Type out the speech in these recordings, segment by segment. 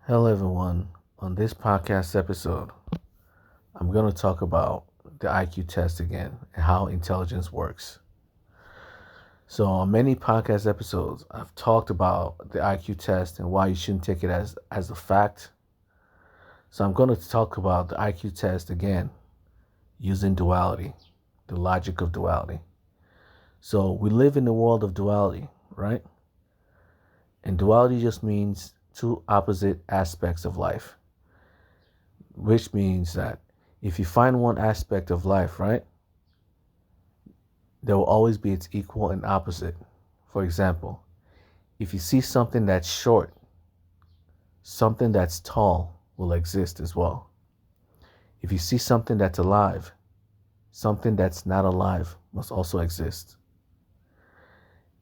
Hello, everyone. On this podcast episode, I'm going to talk about the IQ test again and how intelligence works. So, on many podcast episodes, I've talked about the IQ test and why you shouldn't take it as a fact. So, I'm going to talk about the IQ test again using duality, the logic of duality. So, we live in the world of duality, right? And duality just means two opposite aspects of life, which means that if you find one aspect of life, right, there will always be its equal and opposite. For example, if you see something that's short, something that's tall will exist as well. If you see something that's alive, something that's not alive must also exist.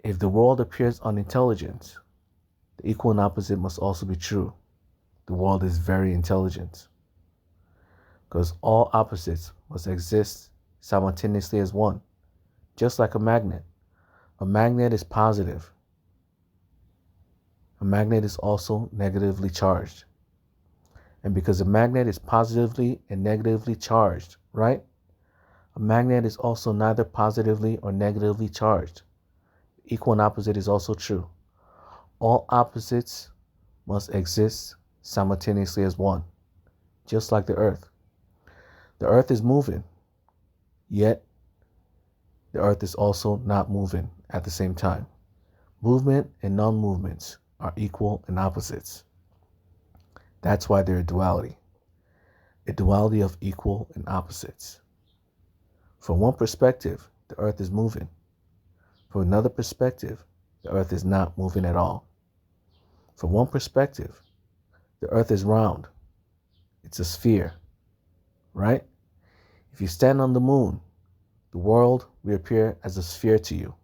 If the world appears unintelligent, the equal and opposite must also be true. The world is very intelligent. Because all opposites must exist simultaneously as one, just like a magnet. A magnet is positive. A magnet is also negatively charged. And because a magnet is positively and negatively charged, right? A magnet is also neither positively or negatively charged. Equal and opposite is also true. All opposites must exist simultaneously as one, just like the earth. The earth is moving, yet the earth is also not moving at the same time. Movement and non-movements are equal and opposites. That's why they're a duality of equal and opposites. From one perspective, the earth is moving. From another perspective, the earth is not moving at all. From one perspective, the earth is round. It's a sphere, right? If you stand on the moon, the world will appear as a sphere to you.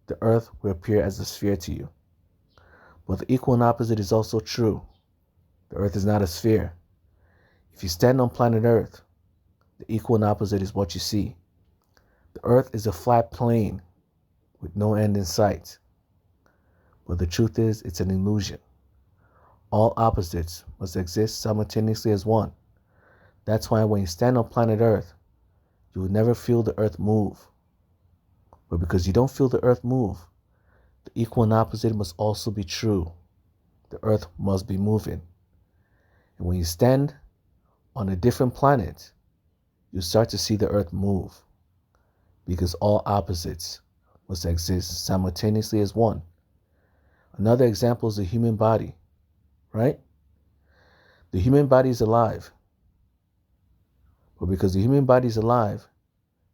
The earth will appear as a sphere to you. But the equal and opposite is also true. The earth is not a sphere. If you stand on planet Earth, the equal and opposite is what you see. The earth is a flat plane with no end in sight. But the truth is, it's an illusion. All opposites must exist simultaneously as one. That's why when you stand on planet Earth, you will never feel the earth move. But because you don't feel the earth move, the equal and opposite must also be true. The earth must be moving. And when you stand on a different planet, you start to see the earth move. Because all opposites must exist simultaneously as one. Another example is the human body, right? The human body is alive. But because the human body is alive,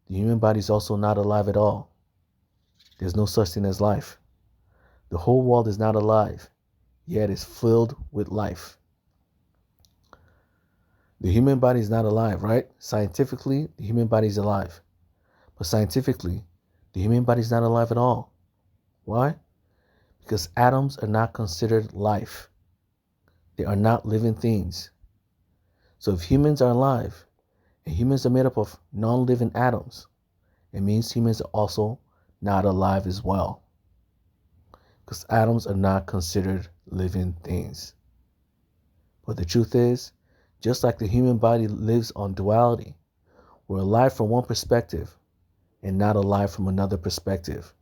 the human body is also not alive at all. There's no such thing as life. The whole world is not alive, yet it's filled with life. The human body is not alive, right? Scientifically, the human body is alive. But scientifically, the human body is not alive at all. Why? Because atoms are not considered life. They are not living things. So if humans are alive, and humans are made up of non-living atoms, it means humans are also not alive as well. Because atoms are not considered living things. But the truth is, just like the human body lives on duality, we're alive from one perspective and not alive from another perspective.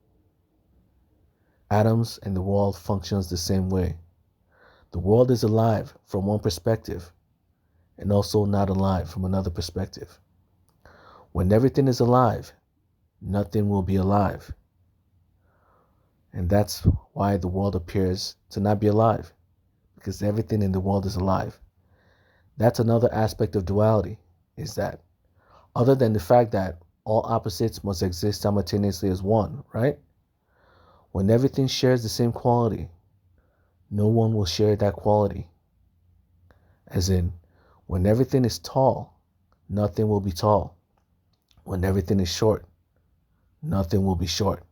Atoms and the world functions the same way. The world is alive from one perspective and also not alive from another perspective. When everything is alive, nothing will be alive. And that's why the world appears to not be alive, because everything in the world is alive. That's another aspect of duality, is that other than the fact that all opposites must exist simultaneously as one, right? When everything shares the same quality, no one will share that quality. As in, when everything is tall, nothing will be tall. When everything is short, nothing will be short.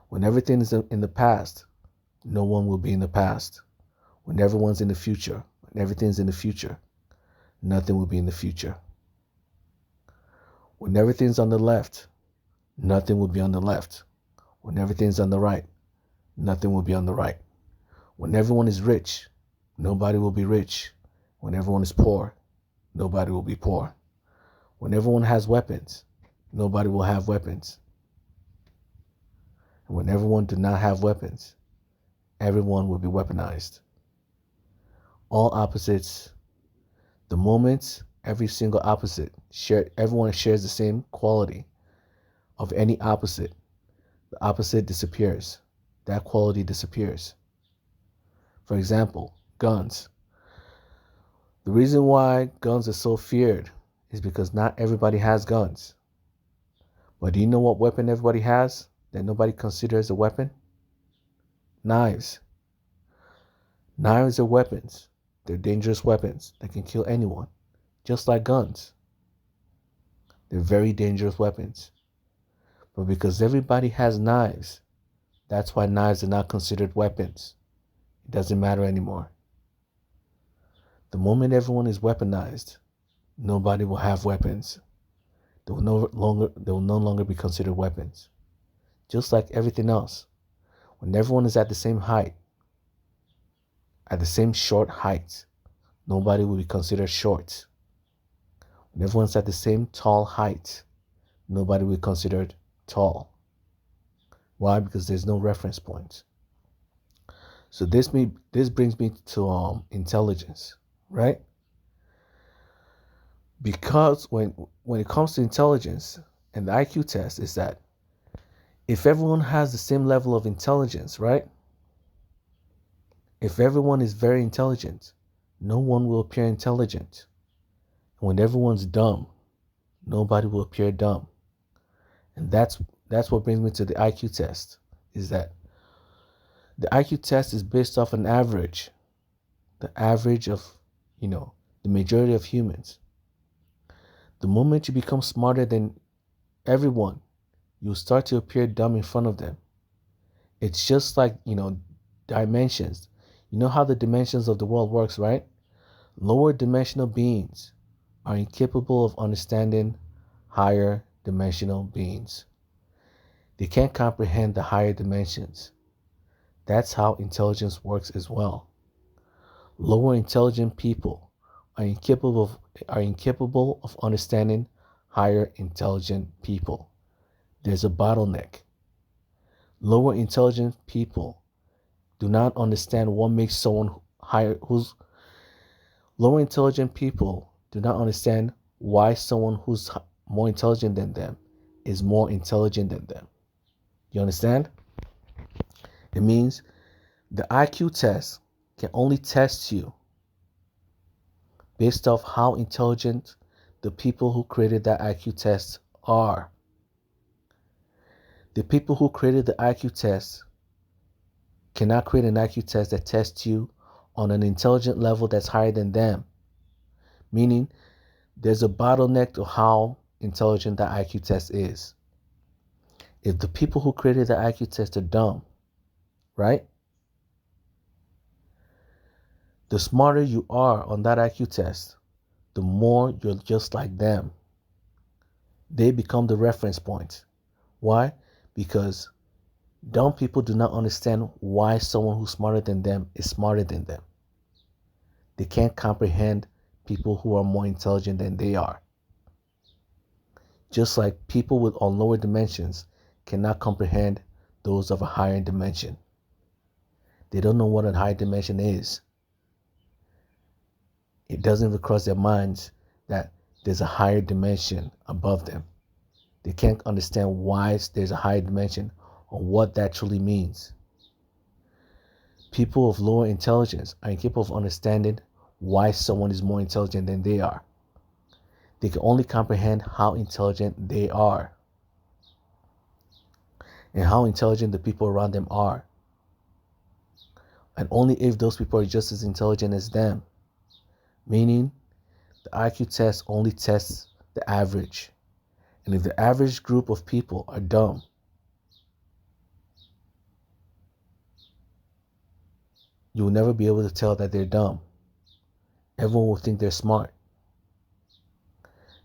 When everything is in the past, no one will be in the past. When everyone's in the future, when everything's in the future, nothing will be in the future. When everything's on the left, nothing will be on the left. When everything's on the right, nothing will be on the right. When everyone is rich, nobody will be rich. When everyone is poor, nobody will be poor. When everyone has weapons, nobody will have weapons. And when everyone do not have weapons, everyone will be weaponized. All opposites, the moment every single opposite everyone shares the same quality of any opposite, the opposite disappears. That quality disappears. For example, guns. The reason why guns are so feared is because not everybody has guns. But do you know what weapon everybody has that nobody considers a weapon? Knives. Knives are weapons. They're dangerous weapons that can kill anyone, just like guns. They're very dangerous weapons. But because everybody has knives, that's why knives are not considered weapons. It doesn't matter anymore. The moment everyone is weaponized, nobody will have weapons. They will no longer be considered weapons. Just like everything else. When everyone is at the same height, at the same short height, nobody will be considered short. When everyone's at the same tall height, nobody will be considered tall. Why? Because there's no reference point. So this brings me to intelligence, right? Because when it comes to intelligence and the IQ test is that if everyone has the same level of intelligence, right? If everyone is very intelligent, no one will appear intelligent. And when everyone's dumb, nobody will appear dumb. And that's what brings me to the IQ test, is that the IQ test is based off an average, the average of, the majority of humans. The moment you become smarter than everyone, you'll start to appear dumb in front of them. It's just like, dimensions. You know how the dimensions of the world works, right? Lower dimensional beings are incapable of understanding higher dimensional beings. They can't comprehend the higher dimensions. That's how intelligence works as well. Lower intelligent people are incapable of understanding higher intelligent people. There's a bottleneck. Lower intelligent people do not understand what makes someone lower intelligent people do not understand why someone who's more intelligent than them is more intelligent than them. You understand? It means the IQ test can only test you based off how intelligent the people who created that IQ test are. The people who created the IQ test cannot create an IQ test that tests you on an intelligent level that's higher than them. Meaning, there's a bottleneck to how intelligent that IQ test is. If the people who created the IQ test are dumb, right? The smarter you are on that IQ test, the more you're just like them. They become the reference point. Why? Because dumb people do not understand why someone who's smarter than them is smarter than them. They can't comprehend people who are more intelligent than they are. Just like people on lower dimensions cannot comprehend those of a higher dimension. They don't know what a higher dimension is. It doesn't even cross their minds that there's a higher dimension above them. They can't understand why there's a higher dimension or what that truly means. People of lower intelligence are incapable of understanding why someone is more intelligent than they are. They can only comprehend how intelligent they are and how intelligent the people around them are. And only if those people are just as intelligent as them. Meaning, the IQ test only tests the average. And if the average group of people are dumb, you will never be able to tell that they're dumb. Everyone will think they're smart.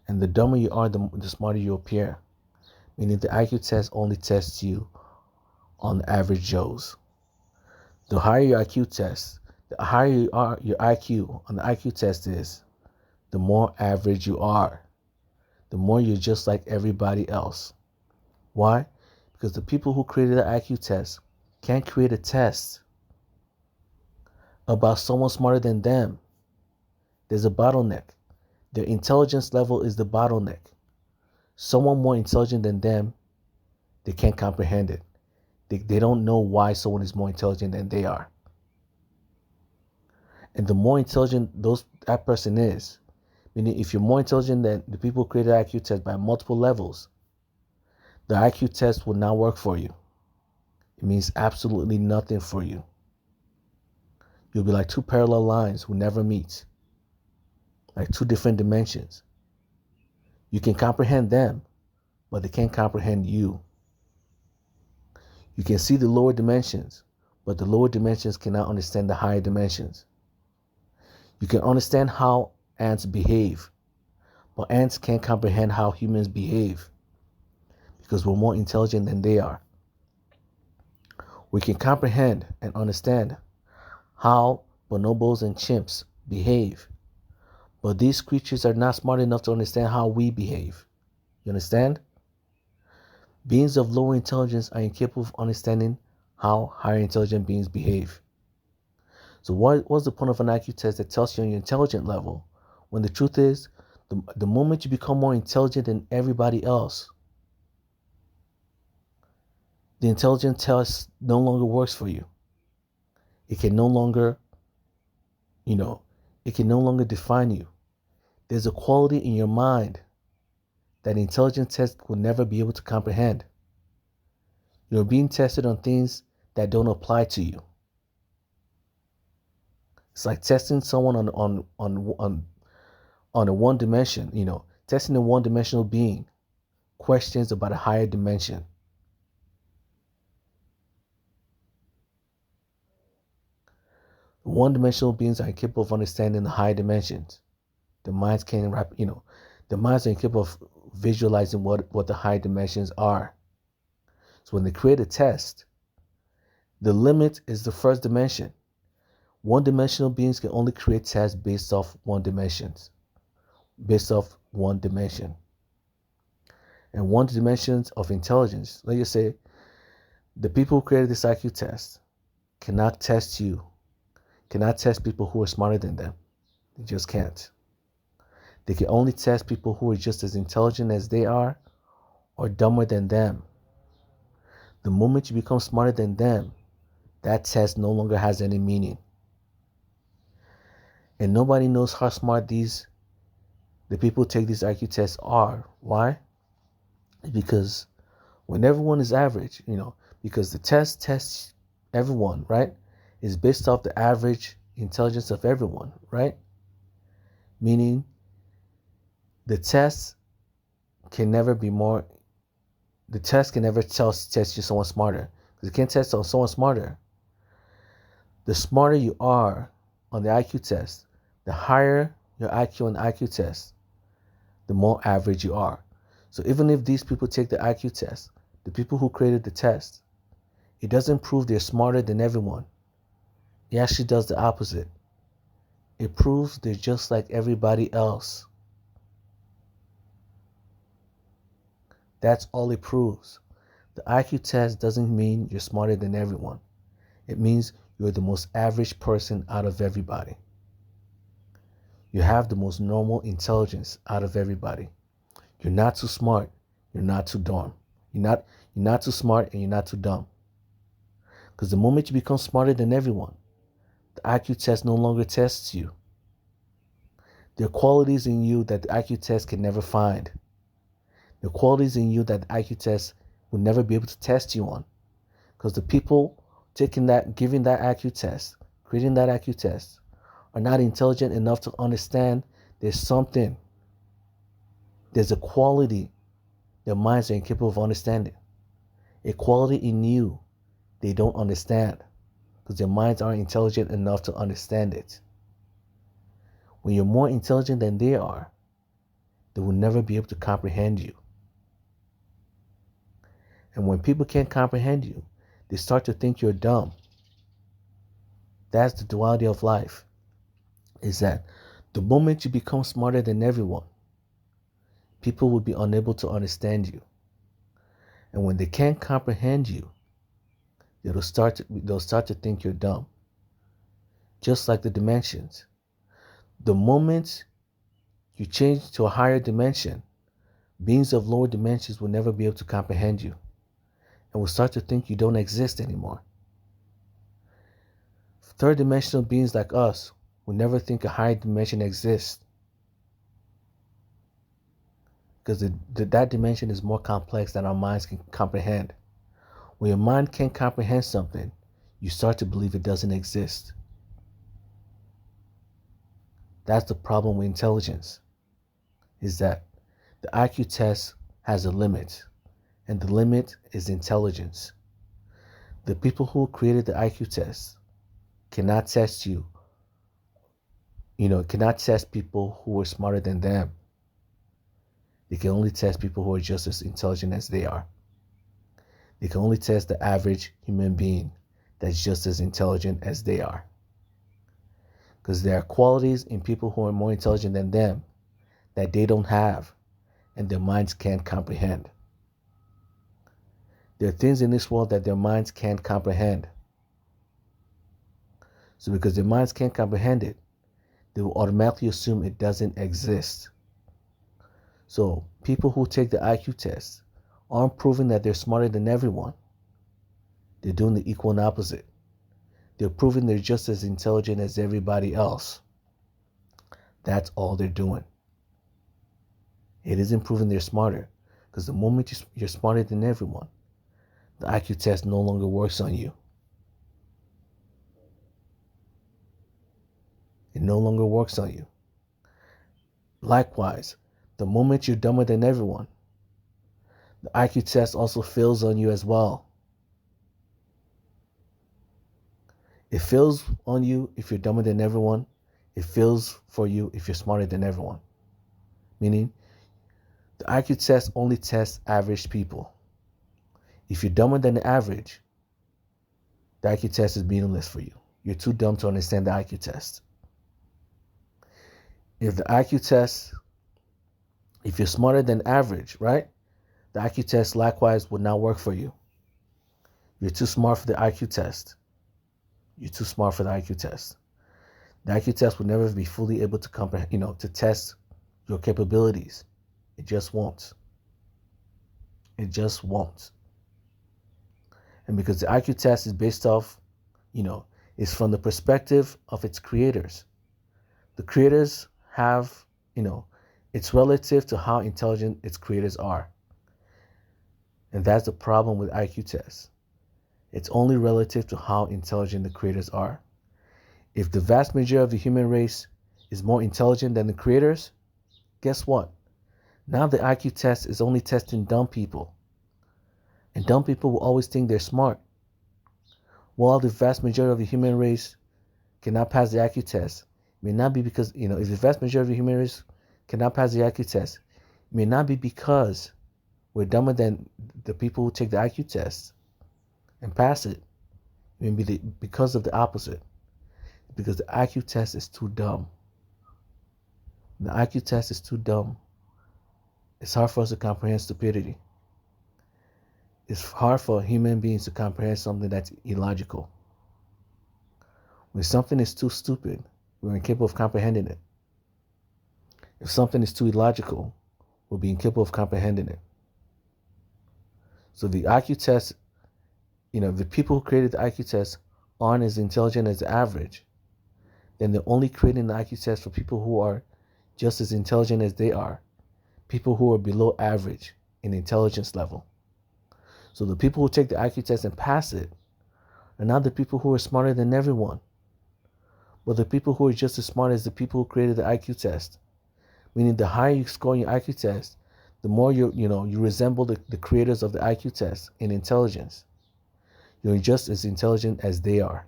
And the dumber you are, the smarter you appear. Meaning the IQ test only tests you on the average Joes. The higher your IQ test, The higher you are, your IQ on the IQ test is, the more average you are. The more you're just like everybody else. Why? Because the people who created the IQ test can't create a test about someone smarter than them. There's a bottleneck. Their intelligence level is the bottleneck. Someone more intelligent than them, they can't comprehend it. They don't know why someone is more intelligent than they are. And the more intelligent that person is, meaning if you're more intelligent than the people who created the IQ test by multiple levels, the IQ test will not work for you. It means absolutely nothing for you. You'll be like two parallel lines who never meet, like two different dimensions. You can comprehend them, but they can't comprehend you. You can see the lower dimensions, but the lower dimensions cannot understand the higher dimensions. You can understand how ants behave, but ants can't comprehend how humans behave because we're more intelligent than they are. We can comprehend and understand how bonobos and chimps behave, but these creatures are not smart enough to understand how we behave. You understand? Beings of lower intelligence are incapable of understanding how higher intelligent beings behave. So what's the point of an IQ test that tells you on your intelligent level when the truth is, the moment you become more intelligent than everybody else, the intelligence test no longer works for you. It can no longer, it can no longer define you. There's a quality in your mind that intelligence test will never be able to comprehend. You're being tested on things that don't apply to you. It's like testing someone on a one dimension, testing a one-dimensional being, questions about a higher dimension. One-dimensional beings are incapable of understanding the higher dimensions. The minds can't the minds are incapable of visualizing what the higher dimensions are. So when they create a test, the limit is the first dimension. One-dimensional beings can only create tests based off one dimension. And one dimension of intelligence, let's just say, the people who created this IQ test cannot test people who are smarter than them. They just can't. They can only test people who are just as intelligent as they are or dumber than them. The moment you become smarter than them, that test no longer has any meaning. And nobody knows how smart the people who take these IQ tests are. Why? Because when everyone is average, because the test tests everyone, right? Is based off the average intelligence of everyone, right? Meaning the test can never test you someone smarter. Because it can't test someone smarter. The smarter you are on the IQ test, the higher your IQ on the IQ test, the more average you are. So even if these people take the IQ test, the people who created the test, it doesn't prove they're smarter than everyone. It actually does the opposite. It proves they're just like everybody else. That's all it proves. The IQ test doesn't mean you're smarter than everyone. It means you're the most average person out of everybody. You have the most normal intelligence out of everybody. You're not too smart. You're not too dumb. You're not too smart and you're not too dumb. Because the moment you become smarter than everyone, the IQ test no longer tests you. There are qualities in you that the IQ test can never find. There are qualities in you that the IQ test will never be able to test you on. Because the people giving that IQ test, creating that IQ test, are not intelligent enough to understand there's a quality their minds are incapable of understanding. A quality in you they don't understand because their minds aren't intelligent enough to understand it. When you're more intelligent than they are, they will never be able to comprehend you. And when people can't comprehend you, they start to think you're dumb. That's the duality of life, is that the moment you become smarter than everyone, people will be unable to understand you. And when they can't comprehend you, they'll start to think you're dumb. Just like the dimensions. The moment you change to a higher dimension, beings of lower dimensions will never be able to comprehend you and will start to think you don't exist anymore. Third dimensional beings like us will never think a higher dimension exists, because that dimension is more complex than our minds can comprehend. When your mind can't comprehend something, you start to believe it doesn't exist. That's the problem with intelligence, is that the IQ test has a limit, and the limit is intelligence. The people who created the IQ test cannot test you, cannot test people who are smarter than them. They can only test people who are just as intelligent as they are. They can only test the average human being that's just as intelligent as they are. Because there are qualities in people who are more intelligent than them that they don't have and their minds can't comprehend. There are things in this world that their minds can't comprehend. So because their minds can't comprehend it, they will automatically assume it doesn't exist. So people who take the IQ test aren't proving that they're smarter than everyone. They're doing the equal and opposite. They're proving they're just as intelligent as everybody else. That's all they're doing. It isn't proving they're smarter, because the moment you're smarter than everyone, the IQ test no longer works on you. It no longer works on you. Likewise, the moment you're dumber than everyone, the IQ test also fails on you as well. It fails on you if you're dumber than everyone. It fails for you if you're smarter than everyone. Meaning, the IQ test only tests average people. If you're dumber than the average, the IQ test is meaningless for you. You're too dumb to understand the IQ test. If the IQ test, if you're smarter than average, right? The IQ test likewise would not work for you. You're too smart for the IQ test. You're too smart for the IQ test. The IQ test will never be fully able to comprehend, to test your capabilities. It just won't. It just won't. And because the IQ test is based off, is from the perspective of its creators. The creators have, it's relative to how intelligent its creators are. And that's the problem with IQ tests. It's only relative to how intelligent the creators are. If the vast majority of the human race is more intelligent than the creators, guess what? Now the IQ test is only testing dumb people. And dumb people will always think they're smart. While the vast majority of the human race cannot pass the IQ test, it may not be because, if the vast majority of the human race cannot pass the IQ test, it may not be because we're dumber than the people who take the IQ test and pass it. It may be because of the opposite. Because the IQ test is too dumb. The IQ test is too dumb. It's hard for us to comprehend stupidity. It's hard for human beings to comprehend something that's illogical. When something is too stupid, we're incapable of comprehending it. If something is too illogical, we'll be incapable of comprehending it. So the IQ test, the people who created the IQ test aren't as intelligent as the average, then they're only creating the IQ test for people who are just as intelligent as they are, people who are below average in intelligence level. So the people who take the IQ test and pass it are not the people who are smarter than everyone, but the people who are just as smart as the people who created the IQ test. Meaning the higher you score in your IQ test, the more you resemble the creators of the IQ test in intelligence. You're just as intelligent as they are.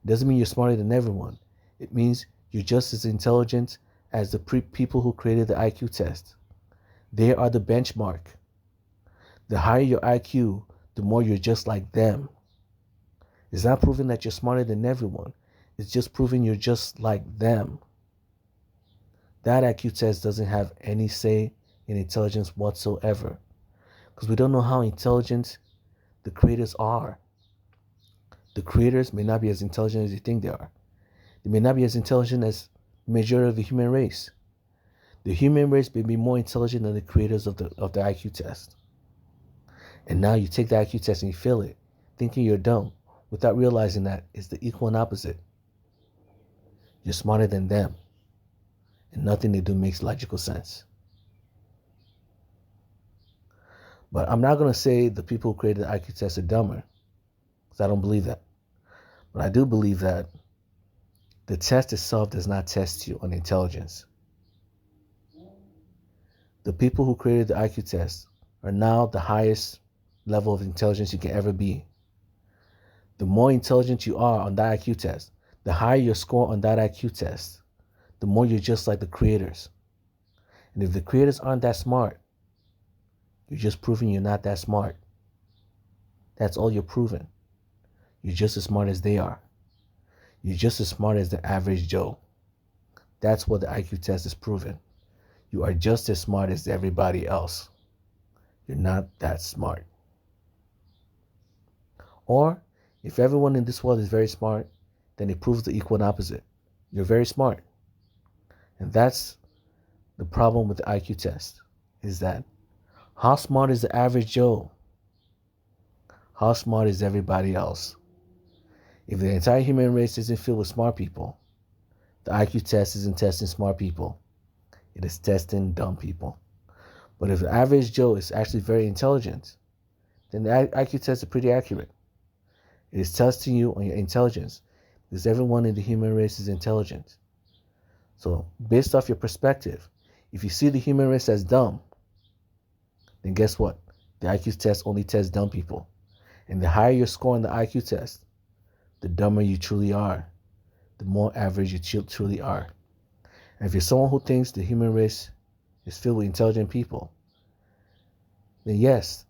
It doesn't mean you're smarter than everyone. It means you're just as intelligent as the people who created the IQ test. They are the benchmark. The higher your IQ, the more you're just like them. It's not proving that you're smarter than everyone. It's just proving you're just like them. That IQ test doesn't have any say in intelligence whatsoever, because we don't know how intelligent the creators are. The creators may not be as intelligent as you think they are. They may not be as intelligent as the majority of the human race. The human race may be more intelligent than the creators of the IQ test. And now you take the IQ test and you fail it, thinking you're dumb, without realizing that it's the equal and opposite. You're smarter than them, and nothing they do makes logical sense. But I'm not going to say the people who created the IQ test are dumber, because I don't believe that. But I do believe that the test itself does not test you on intelligence. The people who created the IQ test are now the highest level of intelligence you can ever be. The more intelligent you are on that IQ test, the higher your score on that IQ test, the more you're just like the creators. And if the creators aren't that smart, you're just proving you're not that smart. That's all you're proving. You're just as smart as they are. You're just as smart as the average Joe. That's what the IQ test is proving. You are just as smart as everybody else. You're not that smart. Or, if everyone in this world is very smart, then it proves the equal and opposite. You're very smart. And that's the problem with the IQ test, is that how smart is the average Joe? How smart is everybody else? If the entire human race isn't filled with smart people, the IQ test isn't testing smart people. It is testing dumb people. But if the average Joe is actually very intelligent, then the IQ test is pretty accurate. It is testing you on your intelligence, because everyone in the human race is intelligent. So, based off your perspective, if you see the human race as dumb, then guess what? The IQ test only tests dumb people. And the higher your score on the IQ test, the dumber you truly are, the more average you truly are. And if you're someone who thinks the human race is filled with intelligent people, then yes,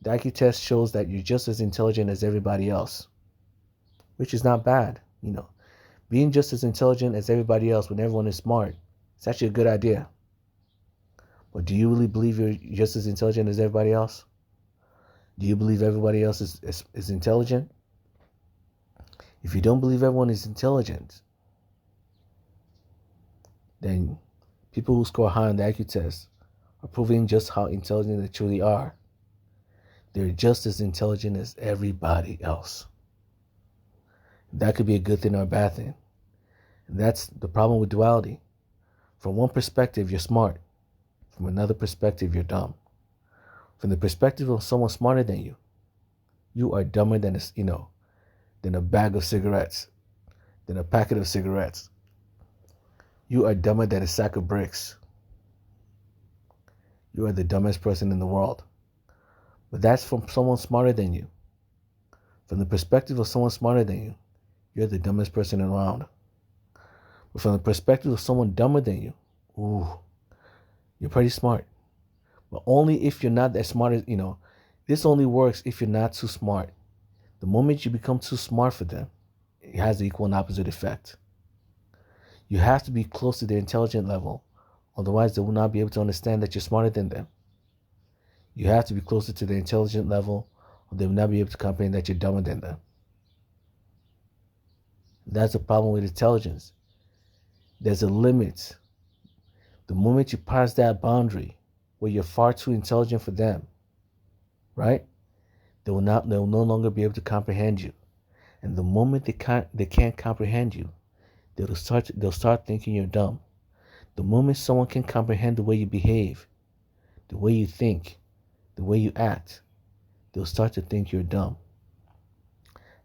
the IQ test shows that you're just as intelligent as everybody else, which is not bad. Being just as intelligent as everybody else when everyone is smart, it's actually a good idea. But do you really believe you're just as intelligent as everybody else? Do you believe everybody else is intelligent? If you don't believe everyone is intelligent, then people who score high on the IQ test are proving just how intelligent they truly are. They're just as intelligent as everybody else. That could be a good thing or a bad thing. And that's the problem with duality. From one perspective, you're smart. From another perspective, you're dumb. From the perspective of someone smarter than you, you are dumber than a bag of cigarettes, than a packet of cigarettes. You are dumber than a sack of bricks. You are the dumbest person in the world. But that's from someone smarter than you. From the perspective of someone smarter than you, you're the dumbest person around. But from the perspective of someone dumber than you, you're pretty smart. But only if you're not that smart as, this only works if you're not too smart. The moment you become too smart for them, it has the equal and opposite effect. You have to be close to their intelligent level. Otherwise, they will not be able to understand that you're smarter than them. You have to be closer to their intelligent level, or they will not be able to comprehend that you're dumber than them. That's the problem with intelligence. There's a limit. The moment you pass that boundary where you're far too intelligent for them, right? They will no longer be able to comprehend you. And the moment they can't comprehend you, they'll start thinking you're dumb. The moment someone can comprehend the way you behave, the way you think, the way you act, they'll start to think you're dumb.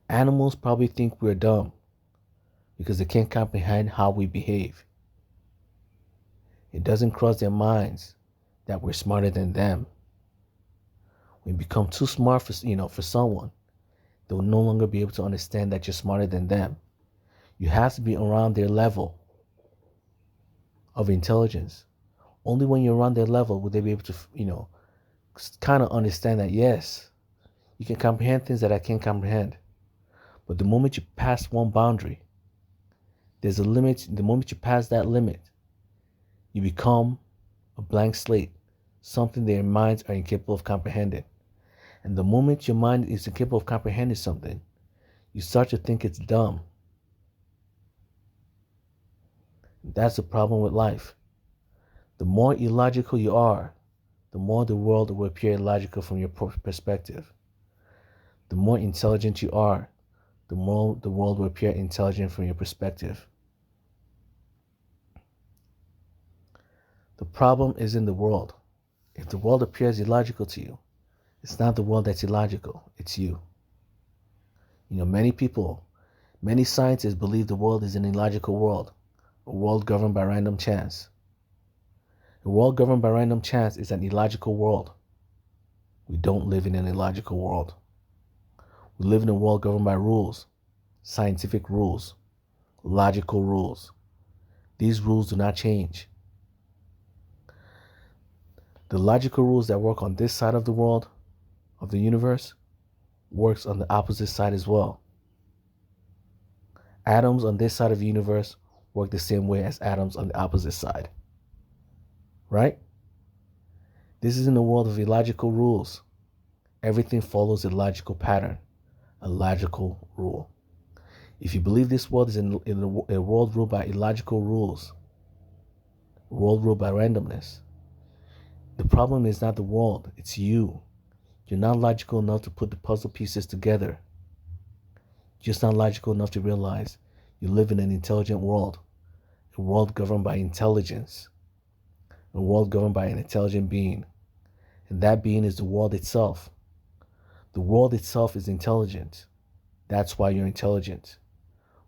Animals probably think we're dumb because they can't comprehend how we behave. It doesn't cross their minds that we're smarter than them. When you become too smart for someone, they'll no longer be able to understand that you're smarter than them. You have to be around their level of intelligence. Only when you're around their level will they be able to, kind of understand that, yes, you can comprehend things that I can't comprehend. But the moment you pass one boundary, There's a limit. The moment you pass that limit, you become a blank slate, something that your minds are incapable of comprehending. And the moment your mind is incapable of comprehending something, you start to think it's dumb. That's the problem with life. The more illogical you are, the more the world will appear illogical from your perspective. The more intelligent you are, the more the world will appear intelligent from your perspective. The problem is in the world. If the world appears illogical to you, it's not the world that's illogical, it's you. Many scientists believe the world is an illogical world, a world governed by random chance. A world governed by random chance is an illogical world. We don't live in an illogical world. We live in a world governed by rules, scientific rules, logical rules. These rules do not change. The logical rules that work on this side of the world, of the universe, works on the opposite side as well. Atoms on this side of the universe work the same way as atoms on the opposite side. Right? This is in a world of illogical rules. Everything follows a logical pattern, a logical rule. If you believe this world is in a world ruled by illogical rules, a world ruled by randomness, the problem is not the world, it's you. You're not logical enough to put the puzzle pieces together. You're just not logical enough to realize you live in an intelligent world, a world governed by intelligence, a world governed by an intelligent being. And that being is the world itself. The world itself is intelligent. That's why you're intelligent.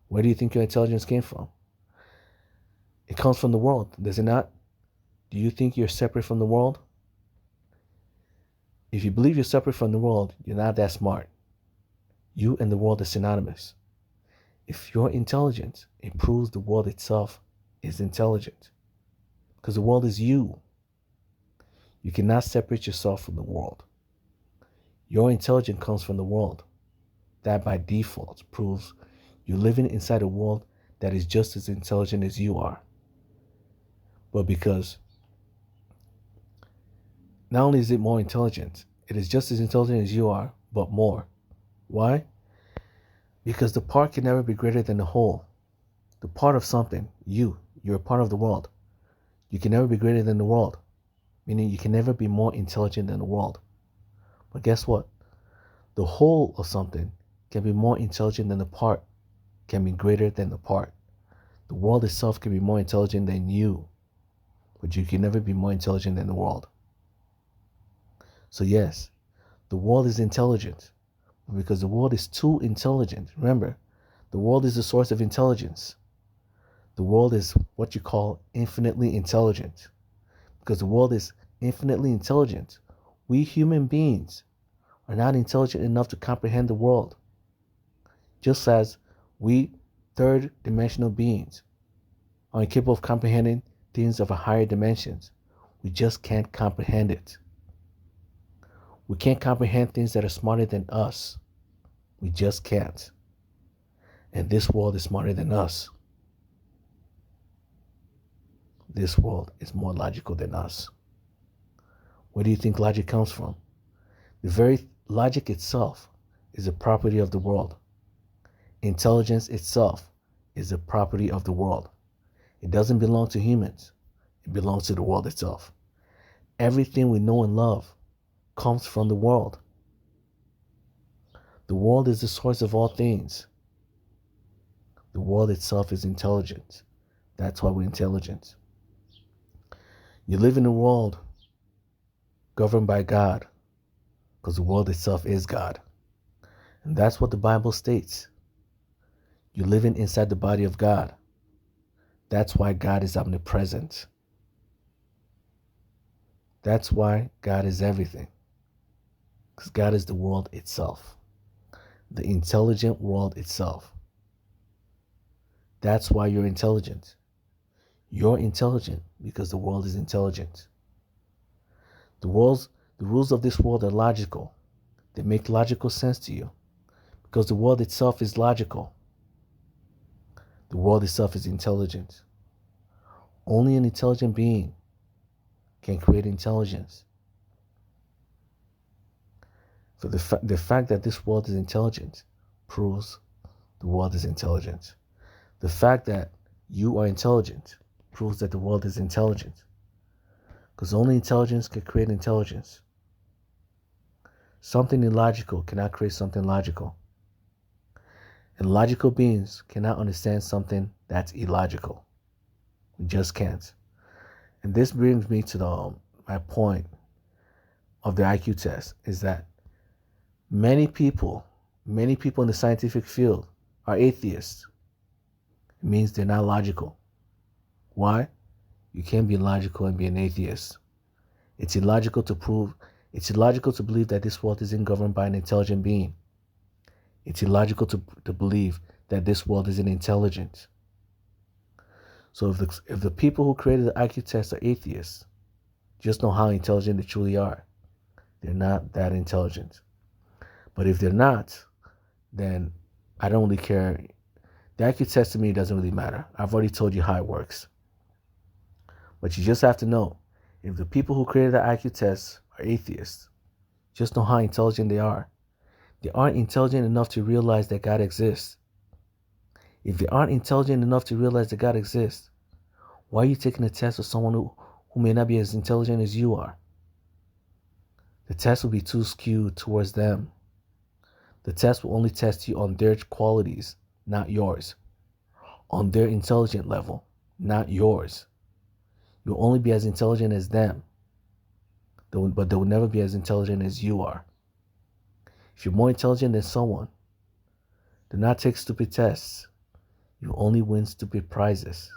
Where do you think your intelligence came from? It comes from the world, does it not? Do you think you're separate from the world? If you believe you're separate from the world, you're not that smart. You and the world are synonymous. If you're intelligent, it proves the world itself is intelligent. Because the world is you. You cannot separate yourself from the world. Your intelligence comes from the world. That by default proves you're living inside a world that is just as intelligent as you are. But because not only is it more intelligent, it is just as intelligent as you are, but more. Why? Because the part can never be greater than the whole. The part of something, you're a part of the world. You can never be greater than the world, meaning you can never be more intelligent than the world. But guess what? The whole of something can be more intelligent than the part, can be greater than the part. The world itself can be more intelligent than you, but you can never be more intelligent than the world. So yes, the world is intelligent, but because the world is too intelligent. Remember, the world is the source of intelligence. The world is what you call infinitely intelligent. Because the world is infinitely intelligent, we human beings are not intelligent enough to comprehend the world. Just as we third-dimensional beings are incapable of comprehending things of a higher dimensions. We just can't comprehend it. We can't comprehend things that are smarter than us. We just can't. And this world is smarter than us. This world is more logical than us. Where do you think logic comes from? The very logic itself is a property of the world. Intelligence itself is a property of the world. It doesn't belong to humans. It belongs to the world itself. Everything we know and love comes from the world. The world is the source of all things. The world itself is intelligent. That's why we're intelligent. You live in a world governed by God, because the world itself is God. And that's what the Bible states. You're living inside the body of God. That's why God is omnipresent. That's why God is everything. Because God is the world itself. The intelligent world itself. That's why you're intelligent. You're intelligent because the world is intelligent. The rules of this world are logical. They make logical sense to you because the world itself is logical. The world itself is intelligent. Only an intelligent being can create intelligence. For the fact that this world is intelligent proves the world is intelligent. The fact that you are intelligent proves that the world is intelligent. Because only intelligence can create intelligence. Something illogical cannot create something logical. And logical beings cannot understand something that's illogical. We just can't. And this brings me to my point of the IQ test, is that many people in the scientific field are atheists. It means they're not logical. Why? You can't be logical and be an atheist. It's illogical to believe that this world isn't governed by an intelligent being. It's illogical to believe that this world isn't intelligent. So if the people who created the IQ test are atheists, just know how intelligent they truly are. They're not that intelligent. But if they're not, then I don't really care. The IQ test to me doesn't really matter. I've already told you how it works. But you just have to know, if the people who created the IQ test are atheists, just know how intelligent they are. They aren't intelligent enough to realize that God exists. If they aren't intelligent enough to realize that God exists, why are you taking a test with someone who may not be as intelligent as you are? The test will be too skewed towards them. The test will only test you on their qualities, not yours. On their intelligent level, not yours. You'll only be as intelligent as them, but they will never be as intelligent as you are. If you're more intelligent than someone, do not take stupid tests. You only win stupid prizes.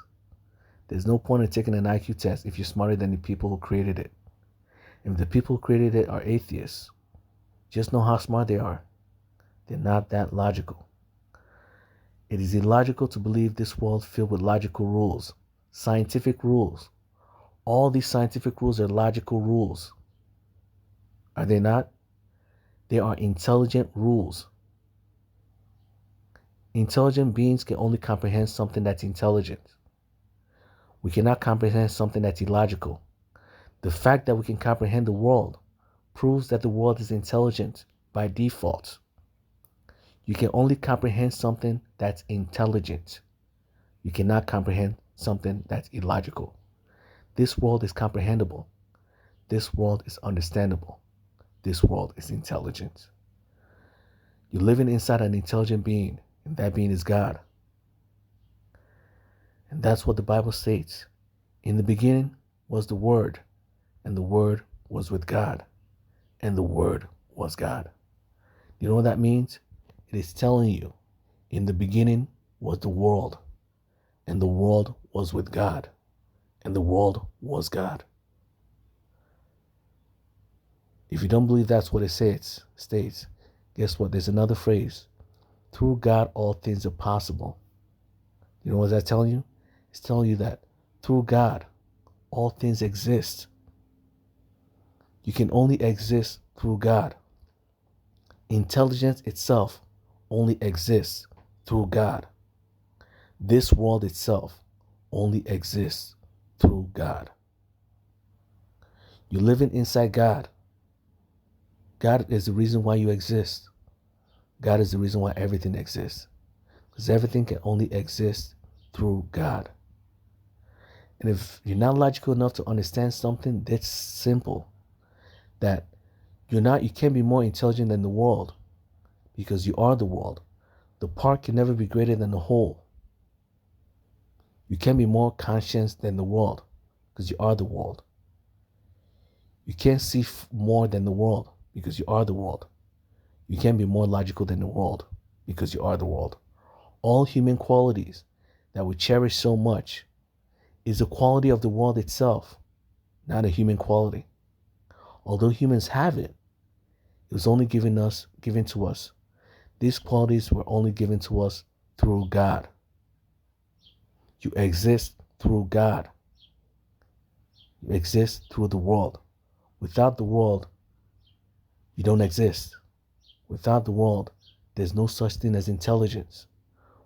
There's no point in taking an IQ test if you're smarter than the people who created it. If the people who created it are atheists, just know how smart they are. They're not that logical. It is illogical to believe this world filled with logical rules, scientific rules. All these scientific rules are logical rules. Are they not? They are intelligent rules. Intelligent beings can only comprehend something that's intelligent. We cannot comprehend something that's illogical. The fact that we can comprehend the world proves that the world is intelligent by default. You can only comprehend something that's intelligent. You cannot comprehend something that's illogical. This world is comprehensible. This world is understandable. This world is intelligent. You're living inside an intelligent being, and that being is God. And that's what the Bible states. In the beginning was the Word, and the Word was with God, and the Word was God. You know what that means? It is telling you, in the beginning was the world, and the world was with God, and the world was God. If you don't believe that's what it states, guess what? There's another phrase. Through God, all things are possible. You know what that's telling you? It's telling you that through God, all things exist. You can only exist through God. Intelligence itself only exists through God. This world itself only exists through God. You're living inside God. God is the reason why you exist. God is the reason why everything exists. Because everything can only exist through God. And if you're not logical enough to understand something that's simple, that you can't be more intelligent than the world, because you are the world. The part can never be greater than the whole. You can't be more conscious than the world, because you are the world. You can't see more than the world, because you are the world. You can't be more logical than the world, because you are the world. All human qualities that we cherish so much is the quality of the world itself, not a human quality. Although humans have it, it was only given to us. These qualities were only given to us through God. You exist through God. You exist through the world. Without the world, you don't exist. Without the world, there's no such thing as intelligence.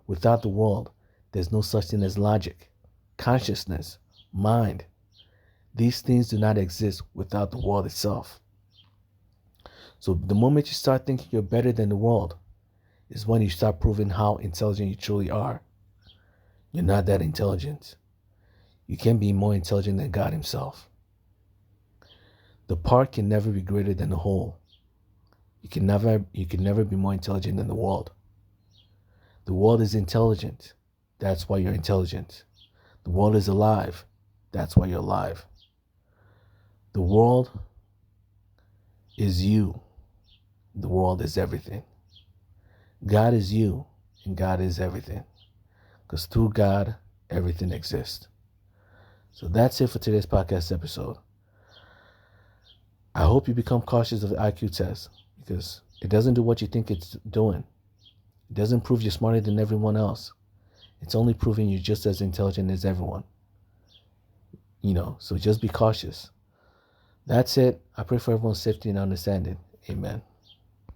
Without the world, There's no such thing as logic, consciousness, mind. These things do not exist without the world itself. So the moment you start thinking you're better than the world is when you start proving how intelligent you truly are. You're not that intelligent. You can't be more intelligent than God himself. The part can never be greater than the whole. You can never be more intelligent than the world. The world is intelligent. That's why you're intelligent. The world is alive. That's why you're alive. The world is you. The world is everything. God is you, and God is everything. Because through God, everything exists. So that's it for today's podcast episode. I hope you become cautious of the IQ test, because it doesn't do what you think it's doing. It doesn't prove you're smarter than everyone else. It's only proving you're just as intelligent as everyone. So just be cautious. That's it. I pray for everyone's safety and understanding. Amen.